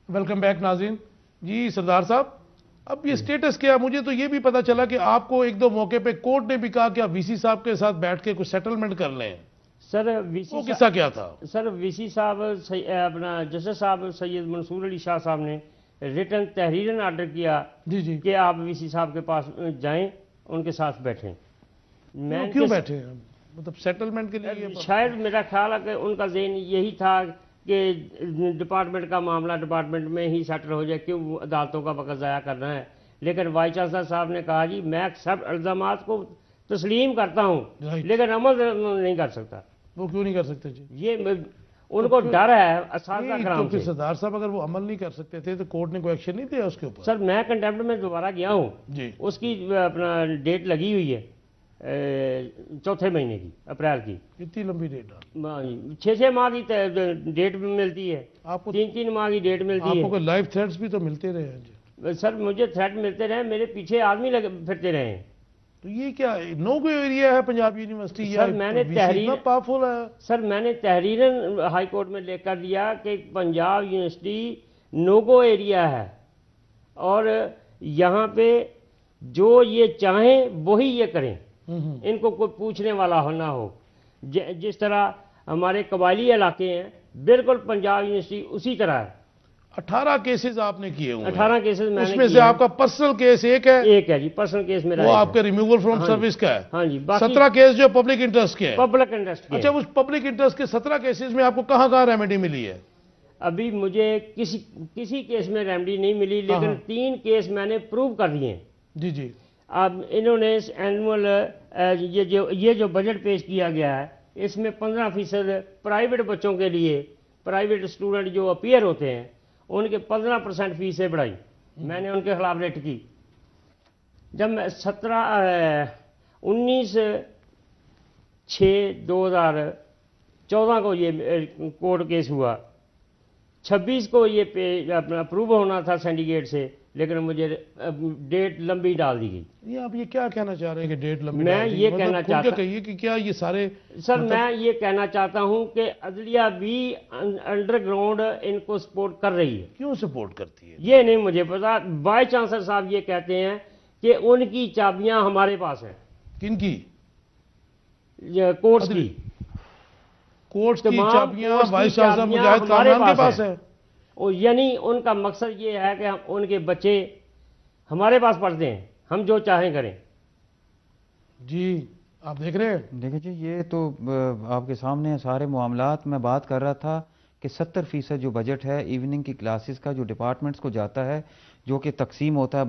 Welcome back नाज़रीन। जी सरदार साहब, अब ये स्टेटस क्या है? मुझे तो ये भी पता चला कि आपको एक दो मौके पे कोर्ट ने भी कहा कि आप वीसी साहब के साथ बैठ के कुछ सेटलमेंट कर लें। सर वीसी वो किस्सा क्या था? सर वीसी साहब अपना जस्टिस साहब सैयद मंसूर अली शाह साहब ने रिटर्न तहरीरन आर्डर किया जी जी कि आप वीसी साहब के पास जाएं, उनके साथ बैठें। मैं क्यों बैठे हैं? मतलब सेटलमेंट के लिए? शायद मेरा ख्याल है कि उनका ज़हन यही था कि डिपार्टमेंट का मामला डिपार्टमेंट में ही सेटल हो जाए, क्यों अदालतों का वक्त ज़ाया करना है। लेकिन वाइस चांसलर साहब ने कहा जी मैं सब इल्ज़ामात को तस्लीम करता हूँ लेकिन अमल नहीं कर सकता। वो क्यों नहीं कर सकते जी? ये उनको डर है असाज़ा कराम से। सरदार साहब अगर वो अमल नहीं कर सकते थे तो कोर्ट ने कोई एक्शन नहीं दिया उसके ऊपर? सर मैं कंटेम्प्ट में दोबारा गया हूँ जी, उसकी अपना डेट लगी हुई है चौथे महीने की, अप्रैल की। इतनी लंबी डेट? 6 माह की डेट भी मिलती है आपको, 3 माह की डेट मिलती है। आपको लाइफ थ्रेट्स भी तो मिलते रहे हैं जी? सर मुझे थ्रेट मिलते रहे, मेरे पीछे आदमी लगे फिरते रहे। तो ये क्या नो गो एरिया है पंजाब यूनिवर्सिटी? सर मैंने तहरीर पावरफुल है सर, मैंने तहरीरन हाई कोर्ट में लेकर दिया कि Punjab university no go area है और यहाँ पे जो ये चाहें वही ये करें, इनको कोई पूछने वाला हो ना हो। जिस तरह हमारे कबायली इलाके हैं बिल्कुल पंजाब यूनिवर्सिटी उसी तरह है। 18 केसेस आपने किए हुए? 18 केसेस मैंने, उसमें से आपका पर्सनल केस एक है जी, पर्सनल केस मेरा वो आपके रिमूवल फ्रॉम सर्विस का है। हाँ जी, 17 केस जो पब्लिक इंटरेस्ट के हैं। पब्लिक इंटरेस्ट के। अच्छा, उस पब्लिक इंटरेस्ट के 17 केसेस में आपको कहाँ कहाँ रेमेडी मिली है? अभी मुझे किसी केस में रेमेडी नहीं मिली, लेकिन 3 केस मैंने प्रूव कर दिए। जी जी। अब इन्होंने एनुअल ये जो बजट पेश किया गया है इसमें 15% प्राइवेट बच्चों के लिए, प्राइवेट स्टूडेंट जो अपीयर होते हैं उनके 15% फीसें बढ़ाई। मैंने उनके खिलाफ रेट की। जब मैं 19/6/2014 को ये कोर्ट केस हुआ, 26 को ये अपना अप्रूव होना था सिंडिकेट से, लेकिन मुझे डेट लंबी डाल दी गई। ये आप ये क्या कहना चाह रहे हैं कि डेट लंबी? मैं ये कहना चाहता कहिए कि क्या ये सारे सर मैं ये कहना चाहता हूं कि अदलिया भी अंडरग्राउंड इनको सपोर्ट कर रही है। क्यों सपोर्ट करती है ये नहीं मुझे पता। वाइस चांसलर साहब ये कहते हैं कि उनकी चाबियां हमारे पास हैं। किनकी? कोर्ट्स की। कोर्ट्स की चाबियां वाइस चांसलर मुजाहिद कामरान के पास है। यानी उनका मकसद ये है कि हम उनके बच्चे हमारे पास पढ़ते हैं, हम जो चाहें करें। जी आप देख रहे हैं? देखिए जी, ये तो आपके सामने सारे मामलात। मैं बात कर रहा था कि 70% जो बजट है इवनिंग की क्लासेस का जो डिपार्टमेंट्स को जाता है, जो कि तकसीम होता है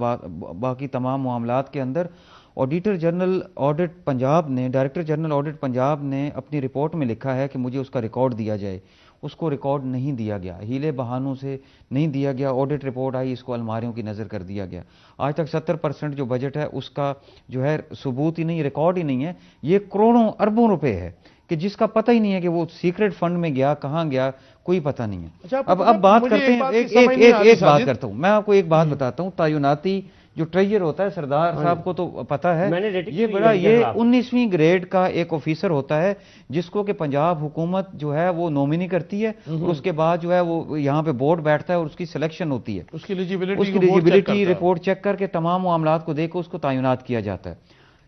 बाकी तमाम मामलात के अंदर। ऑडिटर जनरल ऑडिट पंजाब ने, डायरेक्टर जनरल ऑडिट पंजाब ने अपनी रिपोर्ट में लिखा है कि मुझे उसका रिकॉर्ड दिया जाए। उसको रिकॉर्ड नहीं दिया गया, हीले बहानों से नहीं दिया गया। ऑडिट रिपोर्ट आई, इसको अलमारियों की नज़र कर दिया गया। आज तक 70% जो बजट है उसका जो है सबूत ही नहीं, रिकॉर्ड ही नहीं है। ये करोड़ों अरबों रुपए है कि जिसका पता ही नहीं है कि वो सीक्रेट फंड में गया, कहाँ गया, कोई पता नहीं है। अच्छा, अब बात करते हैं, एक बात करता हूँ मैं आपको, एक बात बताता हूँ। तैनाती जो ट्रेजर होता है, सरदार साहब को तो पता है, ये 19वीं ग्रेड का एक ऑफिसर होता है जिसको कि पंजाब हुकूमत जो है वो नॉमिनी करती है और उसके बाद जो है वो यहाँ पे बोर्ड बैठता है और उसकी सिलेक्शन होती है। उसकी एलिजिबिलिटी रिपोर्ट चेक करके तमाम मामलात को देखकर उसको तैनात किया जाता है।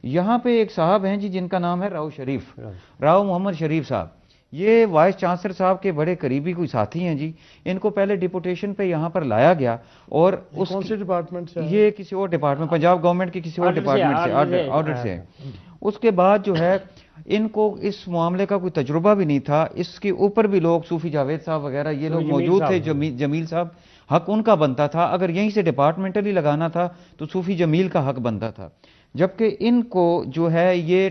यहाँ पे एक साहब हैं जी जिनका नाम है राव मोहम्मद शरीफ साहब। ये वाइस चांसलर साहब के बड़े करीबी कोई साथी हैं जी। इनको पहले डिपुटेशन पे यहाँ पर लाया गया और कौन से डिपार्टमेंट से? ये किसी और डिपार्टमेंट, पंजाब गवर्नमेंट के किसी और डिपार्टमेंट से, ऑडिट से है। उसके बाद जो है इनको इस मामले का कोई तजुर्बा भी नहीं था। इसके ऊपर भी लोग, सूफी जावेद साहब वगैरह, ये लोग मौजूद थे। जमील साहब, हक उनका बनता था। अगर यहीं से डिपार्टमेंटली लगाना था तो सूफी जमील का हक बनता था। जबकि इनको जो है ये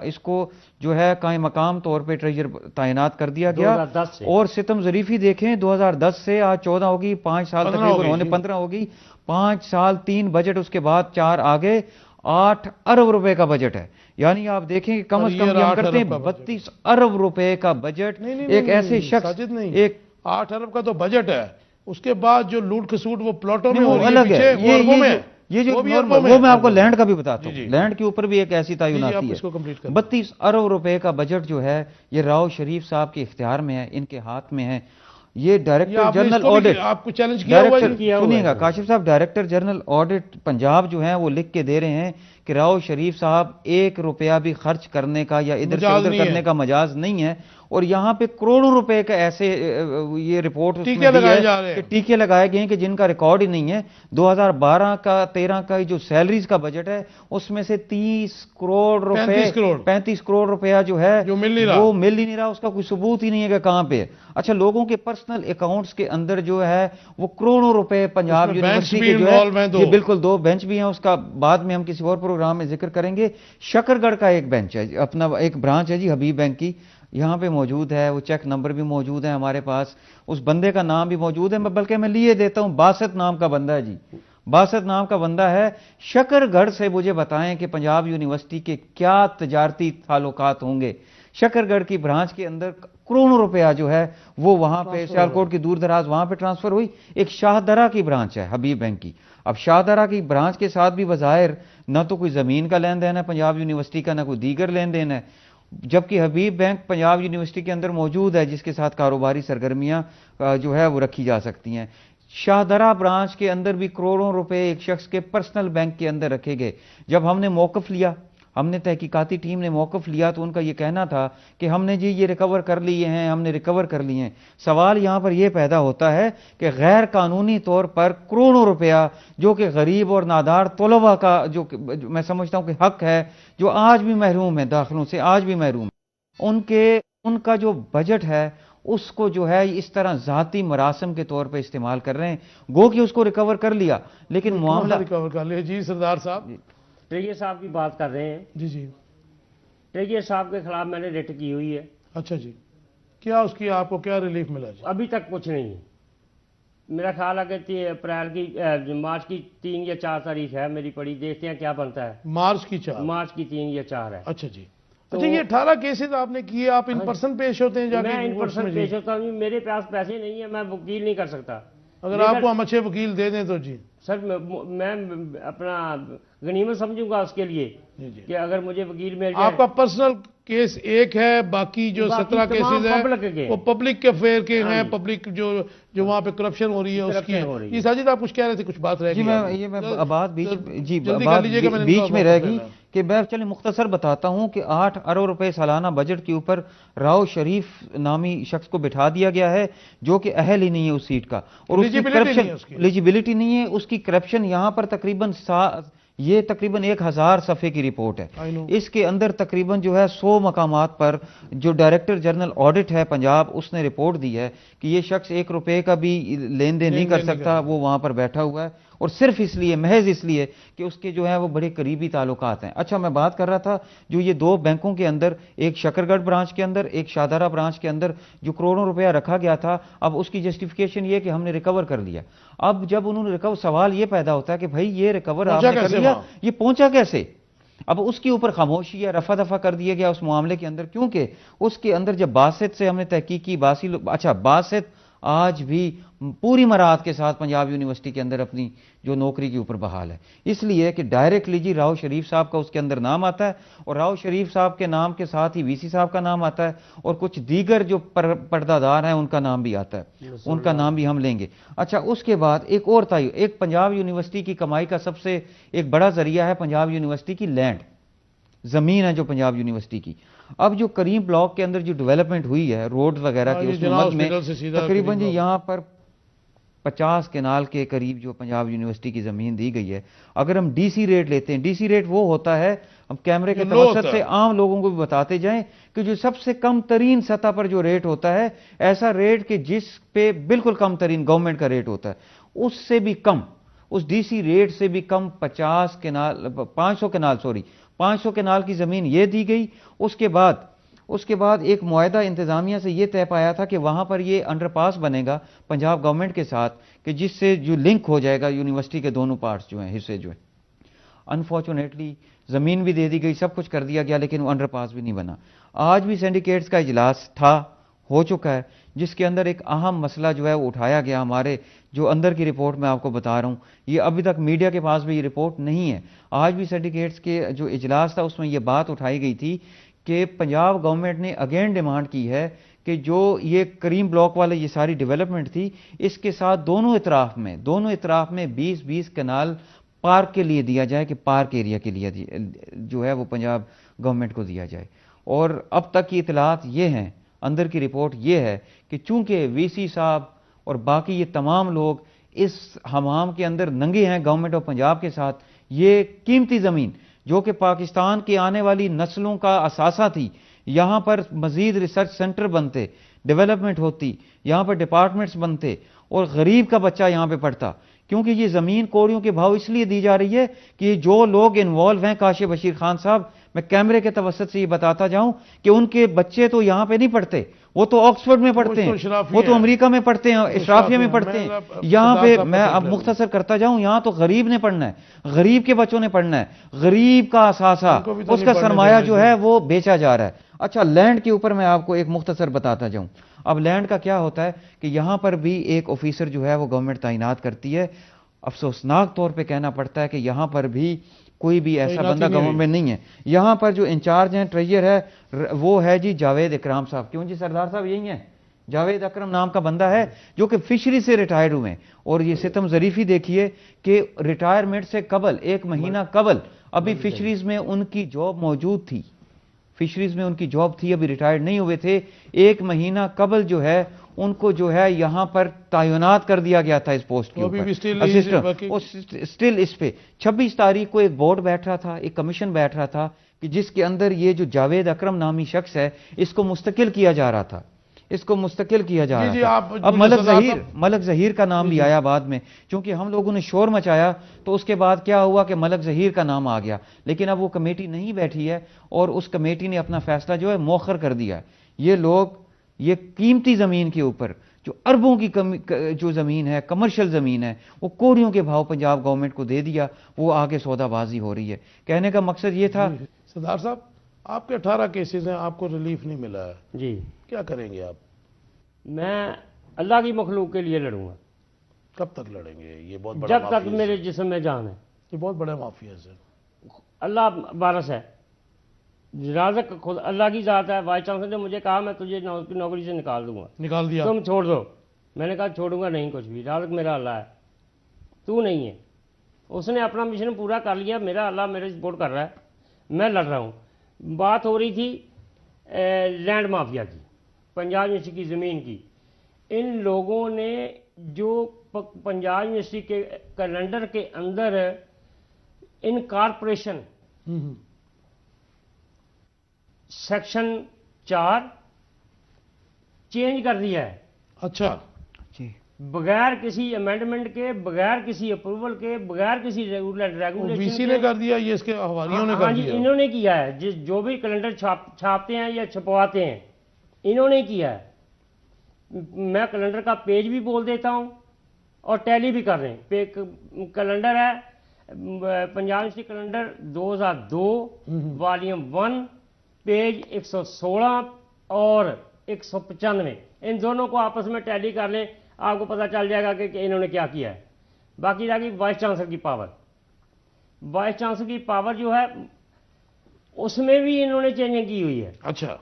इसको जो है कायम मकाम तौर पे ट्रेजर तैनात कर दिया गया। और सितम ज़रीफ़ी देखें, 2010 से आज 14 होगी, 5 साल तकरीबन होने, 15 होगी, 5 साल 3 बजट, उसके बाद 4 आगे, 8 अरब रुपए का बजट है। यानी आप देखें कि कम से कम हम करते हैं 32 अरब रुपए का बजट। एक ऐसे शख्स, एक 8 अरब का तो बजट है, उसके बाद जो लूट खसूट वो प्लॉटों में अलग है। ये जो वो मैं आपको लैंड का भी बताता हूँ, लैंड के ऊपर भी एक ऐसी तैनाती है। 32 अरब रुपए का बजट जो है ये राव शरीफ साहब के इख्तियार में है, इनके हाथ में है। ये डायरेक्टर जनरल ऑडिट, आपको चैलेंज किया हुआ है? सुनिएगा काशिफ साहब, डायरेक्टर जनरल ऑडिट पंजाब जो है वो लिख के दे रहे हैं कि राव शरीफ साहब 1 रुपया भी खर्च करने का या इधर से उधर करने का मजाज नहीं है, और यहाँ पे करोड़ों रुपए का ऐसे ये रिपोर्ट टीके लगाए जा रहे हैं कि टीके लगाए गए हैं कि जिनका रिकॉर्ड ही नहीं है। 2012 का 13 का जो सैलरीज का बजट है उसमें से 30 करोड़ रुपए 35 करोड़ रुपया जो है जो मिल नहीं रहा, वो मिल ही नहीं रहा, उसका कोई सबूत ही नहीं है कि कहां पे है। अच्छा, लोगों के पर्सनल अकाउंट्स के अंदर जो है वो करोड़ों रुपए पंजाब यूनिवर्सिटी के जो है, ये बिल्कुल 2 बेंच भी हैं, उसका बाद में हम किसी और प्रोग्राम में जिक्र करेंगे। शकरगढ़ का एक बेंच है, अपना एक ब्रांच है जी हबीब बैंक की, यहाँ पे मौजूद है, वो चेक नंबर भी मौजूद है हमारे पास, उस बंदे का नाम भी मौजूद है, बल्कि मैं लिए देता हूं, बासत नाम का बंदा है जी, बासत नाम का बंदा है। शकरगढ़ से मुझे बताएं कि पंजाब यूनिवर्सिटी के क्या तजारती ताल्लुकात होंगे। शकरगढ़ की ब्रांच के अंदर करोड़ों रुपया जो है वो वहां पे सियालकोट की दूर दराज वहां पे ट्रांसफर हुई। एक शाहदरा की ब्रांच है हबीब बैंक की, अब शाहदरा की ब्रांच के साथ भी बज़ाहिर ना तो कोई जमीन का लेन देन है पंजाब यूनिवर्सिटी का, ना कोई दीगर लेन देन है, जबकि हबीब बैंक पंजाब यूनिवर्सिटी के अंदर मौजूद है जिसके साथ कारोबारी सरगर्मियां जो है वो रखी जा सकती हैं। शाहदरा ब्रांच के अंदर भी करोड़ों रुपए एक शख्स के पर्सनल बैंक के अंदर रखे गए। जब हमने मौकफ लिया, हमने तहकीकाती टीम ने मौकफ लिया, तो उनका ये कहना था कि हमने जी ये रिकवर कर लिए हैं, हमने रिकवर कर लिए हैं। सवाल यहां पर यह पैदा होता है कि गैर कानूनी तौर पर करोड़ों रुपया जो कि गरीब और नादार तलबा का जो मैं समझता हूं कि हक है, जो आज भी महरूम है दाखिलों से, आज भी महरूम है, उनका जो बजट है उसको जो है इस तरह जाती मरासम के तौर पर इस्तेमाल कर रहे हैं। गो कि उसको रिकवर कर लिया, लेकिन मामला रिकवर कर लिया। जी सरदार साहब, ट्रेजर साहब की बात कर रहे हैं। जी जी, ट्रेजर साहब के खिलाफ मैंने रिट की हुई है। अच्छा जी, क्या उसकी आपको क्या रिलीफ मिला जी? अभी तक कुछ नहीं है। मेरा ख्याल है कि अप्रैल की मार्च की 3 या 4 तारीख है मेरी पड़ी, देखते हैं क्या बनता है। मार्च की 4? मार्च की 3 या 4 है। अच्छा जी। तो अच्छा, ये 18 केसेस आपने किए, आप इन पर्सन पेश होते हैं जाके? मैं इन पर्सन पेश होता हूँ, मेरे पास पैसे नहीं है, मैं वकील नहीं कर सकता। अगर आपको हम अच्छे वकील दे दें तो जी सर मैं अपना गनीमत समझूंगा उसके लिए कि अगर मुझे वकील मिल जाए। आपका पर्सनल केस एक है, बाकी जो 17 केसेस है वो पब्लिक के फेयर के हैं, पब्लिक जो वहाँ पे करप्शन हो रही है उसकी है। ये साजिद आप कुछ कह रहे थे, कुछ बात रह गई? मैं बात बीच में रहेगी कि मैं चलिए मुख्तसर बताता हूं कि 8 अरब रुपए सालाना बजट के ऊपर राव शरीफ नामी शख्स को बिठा दिया गया है जो कि अहल ही नहीं है उस सीट का, और उसकी करप्शन एलिजिबिलिटी नहीं है, उसकी करप्शन यहां पर तकरीबन ये तकरीबन 1000 सफ़े की रिपोर्ट है। इसके अंदर तकरीबन जो है 100 मकामात पर जो डायरेक्टर जनरल ऑडिट है पंजाब, उसने रिपोर्ट दी है कि ये शख्स 1 रुपए का भी लेन देन नहीं कर सकता, वो वहां पर बैठा हुआ है, और सिर्फ इसलिए, महज इसलिए कि उसके जो है वो बड़े करीबी ताल्लुकात हैं। अच्छा, मैं बात कर रहा था जो ये 2 बैंकों के अंदर, एक शकरगढ़ ब्रांच के अंदर, एक शाहदरा ब्रांच के अंदर जो करोड़ों रुपया रखा गया था, अब उसकी जस्टिफिकेशन ये कि हमने रिकवर कर लिया। अब जब उन्होंने रिकवर, सवाल ये पैदा होता है कि भाई ये रिकवर आपने कर लिया, ये पहुंचा कैसे? अब उसके ऊपर खामोशी या रफा दफा कर दिया गया उस मामले के अंदर, क्योंकि उसके अंदर जब बासित से हमने तहकीक की, बासित आज भी पूरी मराहत के साथ पंजाब यूनिवर्सिटी के अंदर अपनी जो नौकरी के ऊपर बहाल है, इसलिए कि डायरेक्टली जी राव शरीफ साहब का उसके अंदर नाम आता है, और राव शरीफ साहब के नाम के साथ ही वीसी साहब का नाम आता है, और कुछ दीगर जो पर्दादार हैं उनका नाम भी आता है, उनका नाम भी हम लेंगे। अच्छा, उसके बाद एक और था, एक पंजाब यूनिवर्सिटी की कमाई का सबसे एक बड़ा जरिया है पंजाब यूनिवर्सिटी की लैंड, जमीन है जो पंजाब यूनिवर्सिटी की। अब जो करीम ब्लॉक के अंदर जो डेवलपमेंट हुई है रोड वगैरह की, उसमें मद में तकरीबन जी यहाँ पर 50 केनाल के करीब जो पंजाब यूनिवर्सिटी की जमीन दी गई है। अगर हम डीसी रेट लेते हैं, डीसी रेट वो होता है, हम कैमरे के तवज्जुह से आम लोगों को भी बताते जाएं कि जो सबसे कम तरीन सतह पर जो रेट होता है, ऐसा रेट कि जिस पे बिल्कुल कम तरीन गवर्नमेंट का रेट होता है, उससे भी कम, उस डीसी रेट से भी कम 500 केनाल की जमीन ये दी गई। उसके बाद एक मुआहदा इंतजामिया से ये तय पाया था कि वहां पर ये अंडरपास बनेगा पंजाब गवर्नमेंट के साथ, कि जिससे जो लिंक हो जाएगा यूनिवर्सिटी के दोनों पार्ट्स जो हैं, हिस्से जो हैं। अनफॉर्चुनेटली जमीन भी दे दी गई, सब कुछ कर दिया गया, लेकिन वो अंडरपास भी नहीं बना। आज भी सिंडिकेट्स का इजलास हो चुका है, जिसके अंदर एक अहम मसला जो है वो उठाया गया। हमारे जो अंदर की रिपोर्ट मैं आपको बता रहा हूं, ये अभी तक मीडिया के पास भी ये रिपोर्ट नहीं है। आज भी सिंडिकेट्स के जो इजलास था उसमें ये बात उठाई गई थी कि पंजाब गवर्नमेंट ने अगेन डिमांड की है कि जो ये करीम ब्लॉक वाले ये सारी डेवलपमेंट थी, इसके साथ दोनों इतराफ में 20-20 कनाल पार्क के लिए दिया जाए, कि पार्क एरिया के लिए जो है वो पंजाब गवर्नमेंट को दिया जाए। और अब तक की इतलात ये हैं, अंदर की रिपोर्ट ये है कि चूंकि वीसी साहब और बाकी ये तमाम लोग इस हमाम के अंदर नंगे हैं गवर्नमेंट ऑफ पंजाब के साथ, ये कीमती ज़मीन जो कि पाकिस्तान की आने वाली नस्लों का असासा थी, यहाँ पर मजीद रिसर्च सेंटर बनते, डेवलपमेंट होती, यहाँ पर डिपार्टमेंट्स बनते और गरीब का बच्चा यहाँ पे पढ़ता। क्योंकि ये ज़मीन कौड़ियों के भाव इसलिए दी जा रही है कि जो लोग इन्वॉल्व हैं, काशिफ बशीर खान साहब, मैं कैमरे के तवसत से ये बताता जाऊं कि उनके बच्चे तो यहाँ पे नहीं पढ़ते, वो तो ऑक्सफोर्ड में पढ़ते हैं, वो तो अमेरिका में पढ़ते हैं, इशराफिया में पढ़ते हैं। यहाँ पे मैं अब मुख्तसर करता जाऊं, यहाँ तो गरीब ने पढ़ना है, गरीब के बच्चों ने पढ़ना है, गरीब का असासा, उसका सरमाया जो है वो बेचा जा रहा है। अच्छा, लैंड के ऊपर मैं आपको एक मुख्तसर बताता जाऊं। अब लैंड का क्या होता है कि यहां पर भी एक ऑफिसर जो है वो गवर्नमेंट तैनात करती है। अफसोसनाक तौर पे कहना पड़ता है कि यहां पर भी कोई भी ऐसा बंदा गवर्नमेंट नहीं है। यहां पर जो इंचार्ज हैं, ट्रेजर है, वो है जी जावेद इकराम साहब। क्यों जी सरदार साहब, यही है, जावेद अकरम नाम का बंदा है जो कि फिशरी से रिटायर्ड हुए। और ये सितम जरीफी देखिए कि रिटायरमेंट से कबल, 1 महीना कबल, अभी फिशरीज में उनकी जॉब मौजूद थी, फिशरीज में उनकी जॉब थी, अभी रिटायर्ड नहीं हुए थे। 1 महीना कबल जो है उनको जो है यहां पर तैनात कर दिया गया था इस पोस्ट के ऊपर, असिस्टेंट। और स्टिल इस पे 26 तारीख को एक बोर्ड बैठ रहा था, एक कमीशन बैठ रहा था कि जिसके अंदर ये जो जावेद अकरम नामी शख्स है इसको मुस्तकिल किया जा रहा था, इसको मुस्तकिल किया जा रहा था। अब मलक जहीर का नाम भी आया बाद में, क्योंकि हम लोगों ने शोर मचाया तो उसके बाद क्या हुआ कि मलक जहीर का नाम आ गया। लेकिन अब वो कमेटी नहीं बैठी है और उस कमेटी ने अपना फैसला जो है मौखर कर दिया। ये लोग ये कीमती जमीन के ऊपर जो अरबों की जो जमीन है, कमर्शियल जमीन है, वो कोड़ियों के भाव पंजाब गवर्नमेंट को दे दिया, वो आगे सौदाबाजी हो रही है। कहने का मकसद ये था। सरदार साहब, आपके 18 केसेस हैं, आपको रिलीफ नहीं मिला है जी, क्या करेंगे आप? मैं अल्लाह की मखलूक के लिए लड़ूंगा। कब तक लड़ेंगे? ये बहुत बड़ा जब तक मेरे जिस्म में जान है। ये बहुत बड़ा माफिया है सर। अल्लाह बारस है, राज़िक खुद अल्लाह की ज़ात है। वाइस चांसलर ने मुझे कहा मैं तुझे नौकरी से निकाल दूंगा, निकाल दिया, तुम छोड़ दो। मैंने कहा छोड़ूंगा नहीं कुछ भी, राज़िक मेरा अल्लाह है, तू नहीं है। उसने अपना मिशन पूरा कर लिया, मेरा अल्लाह मेरे सपोर्ट कर रहा है, मैं लड़ रहा हूँ। बात हो रही थी लैंड माफिया की, पंजाब यूनिवर्सिटी की ज़मीन की। इन लोगों ने जो पंजाब यूनिवर्सिटी के कैलेंडर के अंदर इन कारपोरेशन सेक्शन 4 चेंज कर दिया है। अच्छा जी, बगैर किसी अमेंडमेंट के, बगैर किसी अप्रूवल के, बगैर किसी रेगुलेशन वीसी ने कर दिया, ये इसके हवारियों ने कर दिया। इन्होंने किया है। जो भी कैलेंडर छापते हैं या छपवाते हैं, इन्होंने किया है। मैं कैलेंडर का पेज भी बोल देता हूं और टैली भी कर रहे हैं। कैलेंडर है Punjab university calendar 2002 volume 1 page 116 और 195, इन दोनों को आपस में टैली कर लें, आपको पता चल जाएगा कि इन्होंने क्या किया है। बाकी रह गई वाइस चांसलर की पावर। वाइस चांसलर की पावर जो है उसमें भी इन्होंने चेंजिंग की हुई है। अच्छा,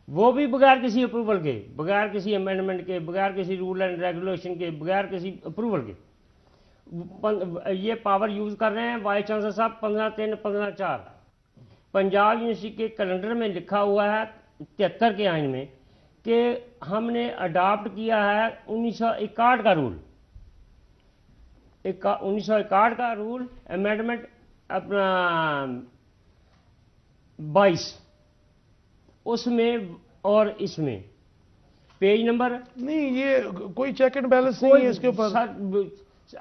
वो भी बगैर किसी अप्रूवल के, बगैर किसी अमेंडमेंट के, बगैर किसी रूल एंड रेगुलेशन के, बगैर किसी अप्रूवल के ये पावर यूज कर रहे हैं वाइस चांसलर साहब। 15/3/15/4 पंजाब यूनिवर्सिटी के कैलेंडर में लिखा हुआ है 73 के आइन में कि हमने अडॉप्ट किया है 1961 का रूल, 1961 का रूल अमेंडमेंट अपना 22 उसमें और इसमें पेज नंबर नहीं, ये कोई चेक एंड बैलेंस नहीं है इसके ऊपर।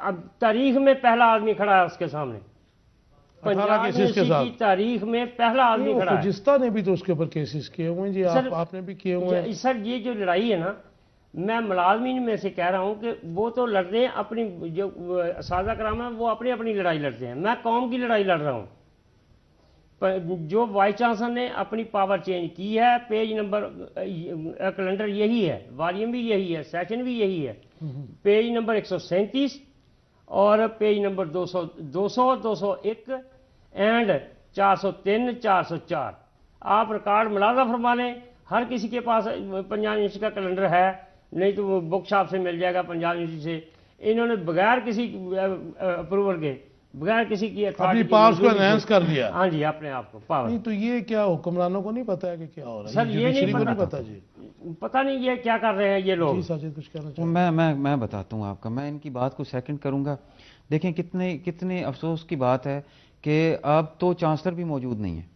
अब तारीख में पहला आदमी खड़ा है उसके सामने, पंजाब की तारीख में पहला आदमी खड़ा है। जिस्ता ने भी तो उसके ऊपर केसेस किए हुए हैं जी, आपने भी किए हुए हैं सर। ये जो लड़ाई है ना, मैं मुलाजमीन में से कह रहा हूं कि वो तो लड़ते हैं अपनी, जो साझा कराम है वो अपनी अपनी लड़ाई लड़ते हैं, मैं कौम की लड़ाई लड़ रहा हूं। जो वाइस चांसलर ने अपनी पावर चेंज की है, पेज नंबर कैलेंडर यही है, वॉल्यूम भी यही है, सेशन भी यही है, पेज नंबर 137 और पेज नंबर 200, 201 एंड 403, 404 आप रिकॉर्ड मुलाजा फरमा लें। हर किसी के पास पंजाब यूनिवर्सिटी का कैलेंडर है, नहीं तो वो बुक शॉप से मिल जाएगा पंजाब यूनिवर्सिटी से। इन्होंने बगैर किसी अप्रूवल के, बगैर किसी की अपनी पावर्स को एनहांस कर लिया। हाँ जी, अपने आप को पावर। नहीं तो ये क्या हुक्मरानों को नहीं पता है कि क्या हो रहा है? सर ये नहीं पता जी, पता नहीं ये क्या कर रहे हैं ये लोग। जी साजिद कुछ कहना चाहिए? मैं बताता हूँ आपका, मैं इनकी बात को सेकंड करूंगा। देखें कितने अफसोस की बात है कि अब तो चांसलर भी मौजूद नहीं है।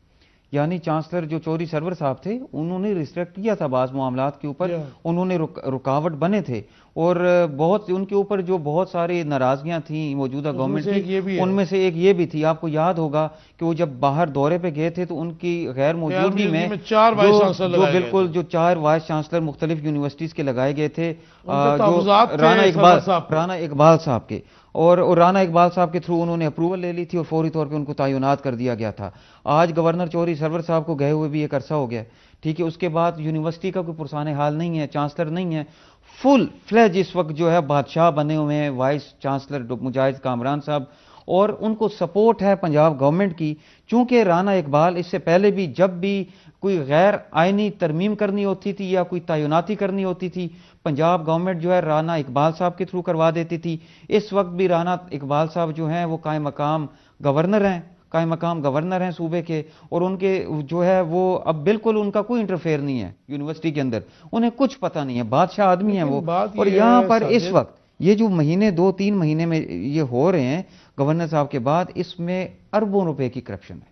यानी चांसलर जो चौधरी सरवर साहब थे, उन्होंने रिस्ट्रिक्ट किया था बाज़ मामलात के ऊपर, उन्होंने रुकावट बने थे और बहुत उनके ऊपर जो बहुत सारी नाराजगियां थी मौजूदा गवर्नमेंट की, उनमें से एक ये भी थी। आपको याद होगा कि वो जब बाहर दौरे पे गए थे तो उनकी गैर मौजूदगी में जो बिल्कुल जो 4 वाइस चांसलर मुख्तलिफ यूनिवर्सिटीज के लगाए गए थे, जो राना इकबाल साहब के, और राना इकबाल साहब के थ्रू उन्होंने अप्रूवल ले ली थी और फौरी तौर पे उनको तैनात कर दिया गया था। आज गवर्नर चौधरी सरवर साहब को गए हुए भी एक अरसा हो गया, ठीक है। उसके बाद यूनिवर्सिटी का कोई पुरसाने हाल नहीं है, चांसलर नहीं है। फुल फ्लेज इस वक्त जो है बादशाह बने हुए हैं वाइस चांसलर मुजाहिद कामरान साहब, और उनको सपोर्ट है पंजाब गवर्नमेंट की। चूंकि राना इकबाल इससे पहले भी जब भी कोई गैर आइनी तरमीम करनी होती थी या कोई तैनाती करनी होती थी, पंजाब गवर्नमेंट जो है राना इकबाल साहब के थ्रू करवा देती थी। इस वक्त भी राना इकबाल साहब जो हैं वो कायम मकाम गवर्नर हैं सूबे के, और उनके जो है वो अब बिल्कुल उनका कोई इंटरफेयर नहीं है यूनिवर्सिटी के अंदर, उन्हें कुछ पता नहीं है, बादशाह आदमी है वो। और यहाँ पर इस वक्त ये जो महीने 2-3 महीने में ये हो रहे हैं गवर्नर साहब के बाद, इसमें अरबों रुपए की करप्शन है,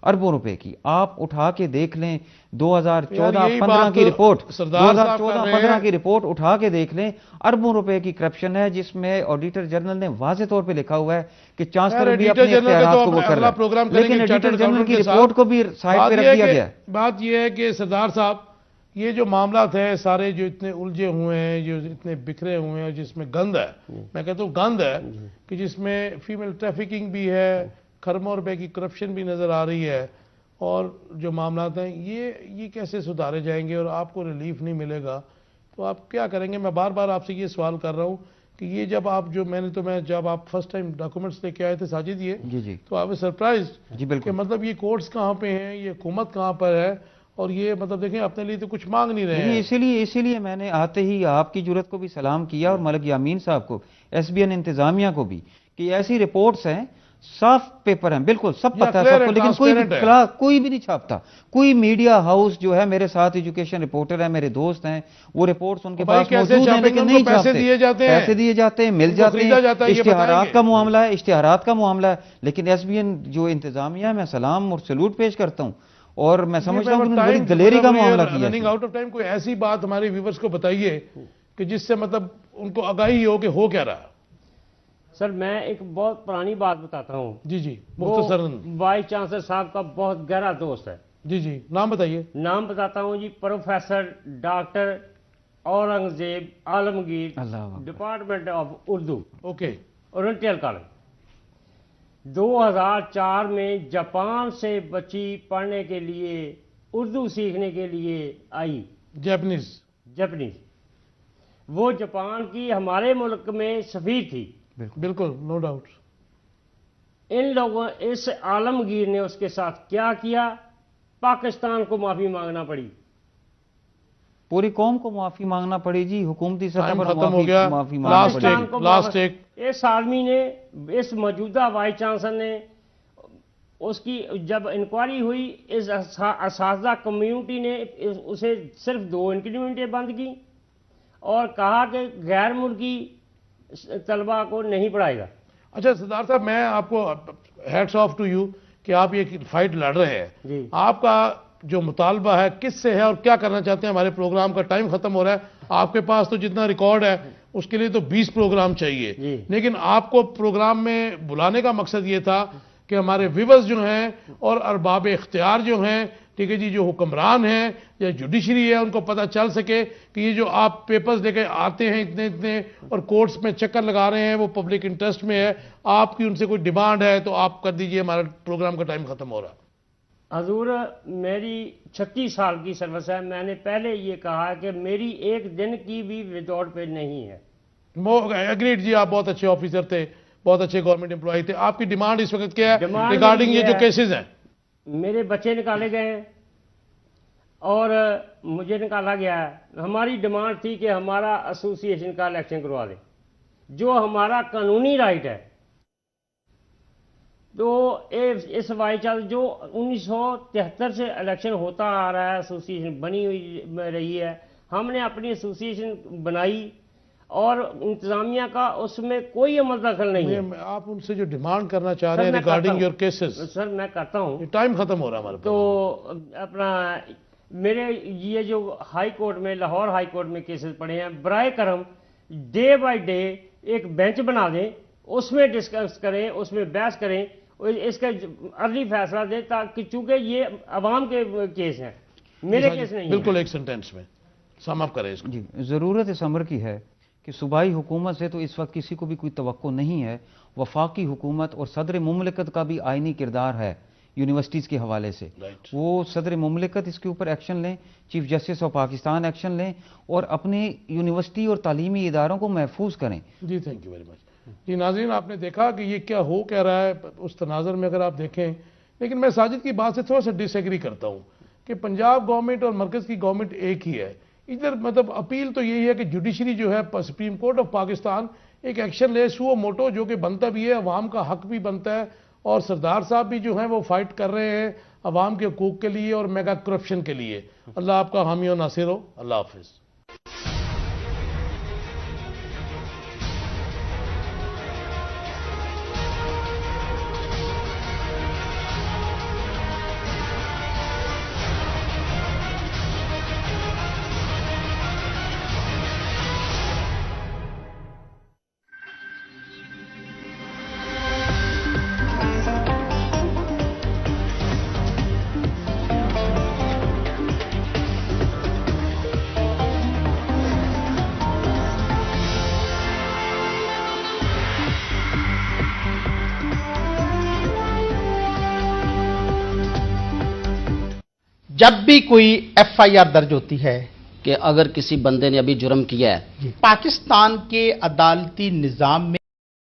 अरबों रुपए की। आप उठा के देख लें 2014-15 की रिपोर्ट, 2014-15 की रिपोर्ट उठा के देख लें, अरबों रुपए की करप्शन है, जिसमें ऑडिटर जनरल ने वाज़े तौर पे लिखा हुआ है कि चांसलर भी अपने इख्तियारात को वो कर रहा है, लेकिन ऑडिटर जनरल की रिपोर्ट को भी साइड पे रख दिया गया। बात यह है कि सरदार साहब, ये जो मामला है सारे जो इतने उलझे हुए हैं, जो इतने बिखरे हुए हैं, जिसमें गंद है, मैं कहता हूँ गंद है, कि जिसमें फीमेल ट्रैफिकिंग भी है, खरबों रुपए की करप्शन भी नजर आ रही है, और जो मामला हैं ये कैसे सुधारे जाएंगे और आपको रिलीफ नहीं मिलेगा तो आप क्या करेंगे? मैं बार बार आपसे ये सवाल कर रहा हूँ कि ये जब आप जो जब आप फर्स्ट टाइम डॉक्यूमेंट्स लेके आए थे साजिद, ये जी तो आप सरप्राइज जी बिल्कुल, कि मतलब ये कोर्ट्स कहाँ पे हैं, ये हुकूमत कहाँ पर है, और ये मतलब देखें अपने लिए तो कुछ मांग नहीं रहे हैं। इसीलिए मैंने आते ही आपकी जुर्रत को भी सलाम किया और मलिक यामीन साहब को, SBN इंतजामिया को भी, कि ऐसी रिपोर्ट्स हैं, साफ पेपर हैं, बिल्कुल सब पता है सबको, लेकिन कोई भी नहीं छापता। कोई मीडिया हाउस जो है, मेरे साथ एजुकेशन रिपोर्टर है, मेरे दोस्त हैं, वो रिपोर्ट्स उनके पास मौजूद हैं लेकिन नहीं छापते। पैसे दिए जाते हैं, मिल जाते हैं, इश्तिहारात का मामला है, लेकिन SBN जो इंतजामिया है, मैं सलाम और सैल्यूट पेश करता हूँ, और मैं समझता हूँ बड़ी दलेरी का मामला किया। रनिंग आउट ऑफ टाइम, कोई ऐसी बात हमारे व्यूअर्स को बताइए कि जिससे मतलब उनको आगाही हो कि हो क्या रहा। सर मैं एक बहुत पुरानी बात बताता हूँ। जी मुख्तसरन। वाइस चांसलर साहब का बहुत गहरा दोस्त है। जी नाम बताइए। नाम बताता हूँ जी, professor doctor Aurangzeb Alamgir, department of Urdu, okay, oriental college. 2004 में जापान से बच्ची पढ़ने के लिए, उर्दू सीखने के लिए आई, जापानीज। वो जापान की हमारे मुल्क में सफीर थी। बिल्कुल नो डाउट। इन लोगों, इस आलमगीर ने उसके साथ क्या किया? पाकिस्तान को माफी मांगना पड़ी, पूरी कौम को माफी मांगना पड़ी जी, हुकूमती सतह पर खत्म हो गया। माफी मांगना पड़ी। लास्ट एक इस आदमी ने, इस मौजूदा वाइस चांसलर ने, उसकी जब इंक्वायरी हुई, इस असातिज़ा कम्युनिटी ने उसे सिर्फ 2 इंक्रीमेंटें बंद की और कहा कि गैर मुल्की तलबा को नहीं पढ़ाएगा। अच्छा सरदार साहब, मैं आपको हैट्स ऑफ टू यू कि आप ये फाइट लड़ रहे हैं। आपका जो मुतालबा है किससे है और क्या करना चाहते हैं? हमारे प्रोग्राम का टाइम खत्म हो रहा है, आपके पास तो जितना रिकॉर्ड है उसके लिए तो 20 प्रोग्राम चाहिए, लेकिन आपको प्रोग्राम में बुलाने का मकसद ये था कि हमारे व्यूअर्स जो हैं और अरबाब इख्तियार जो हैं, ठीक है जी, जो हुक्मरान हैं या जुडिशरी है, उनको पता चल सके कि ये जो आप पेपर्स लेके आते हैं इतने और कोर्ट्स में चक्कर लगा रहे हैं, वो पब्लिक इंटरेस्ट में है। आपकी उनसे कोई डिमांड है तो आप कर दीजिए, हमारा प्रोग्राम का टाइम खत्म हो रहा है। हजूर, मेरी 36 साल की सर्विस है। मैंने पहले ये कहा कि मेरी एक दिन की भी विदाउट पे नहीं है। एग्रीड जी, आप बहुत अच्छे ऑफिसर थे, बहुत अच्छे गवर्नमेंट एम्प्लॉय थे। आपकी डिमांड इस वक्त क्या है रिगार्डिंग ये जो केसेस हैं? मेरे बच्चे निकाले गए हैं और मुझे निकाला गया है। हमारी डिमांड थी कि हमारा एसोसिएशन का इलेक्शन करवा दें, जो हमारा कानूनी राइट है। तो इस वाईचाल जो 1973 से इलेक्शन होता आ रहा है, एसोसिएशन बनी हुई रही है, हमने अपनी एसोसिएशन बनाई और इंतजामिया का उसमें कोई अमल दखल नहीं है। आप उनसे जो डिमांड करना चाह रहे हैं रिगार्डिंग योर केसेस, सर मैं करता हूँ, टाइम खत्म हो रहा है हमारे पास। तो अपना मेरे ये जो हाई कोर्ट में, लाहौर हाई कोर्ट में केसेस पड़े हैं, बराए करम डे बाय डे एक बेंच बना दें, उसमें डिस्कस करें, उसमें बहस करें, इसका अर्ली फैसला दें, ताकि चूंकि ये अवाम के केस हैं, मेरे केस नहीं। बिल्कुल एक सेंटेंस में सम अप करें इसको। जी, जरूरत इस अमर की है कि सूबाई हुकूमत से तो इस वक्त किसी को भी कोई तवक्को नहीं है। वफाकी हुकूमत और सदर मुमलिकत का भी आईनी किरदार है यूनिवर्सिटीज़ के हवाले से। वो सदर मुमलिकत इसके ऊपर एक्शन लें, chief justice of Pakistan action लें और अपने यूनिवर्सिटी और तालीमी इदारों को महफूज करें। जी थैंक यू वेरी मच। जी नाज़रीन, आपने देखा कि ये क्या हो कह रहा है उस तनाज़र में अगर आप देखें, लेकिन मैं साजिद की बात से थोड़ा सा डिसएग्री करता हूँ कि पंजाब गवर्नमेंट और मरकज़ की गवर्नमेंट एक ही है। इधर मतलब अपील तो यही है कि जुडिशरी जो है सुप्रीम कोर्ट ऑफ पाकिस्तान एक एक्शन ले सुओ मोटो, जो कि बनता भी है, अवाम का हक भी बनता है, और सरदार साहब भी जो हैं वो फाइट कर रहे हैं अवाम के हकूक़ के लिए और मेगा करप्शन के लिए। अल्लाह आपका हामी और नासिर हो। अल्लाह हाफिज़। जब भी कोई एफआईआर दर्ज होती है कि अगर किसी बंदे ने अभी जुर्म किया है, पाकिस्तान के अदालती निजाम में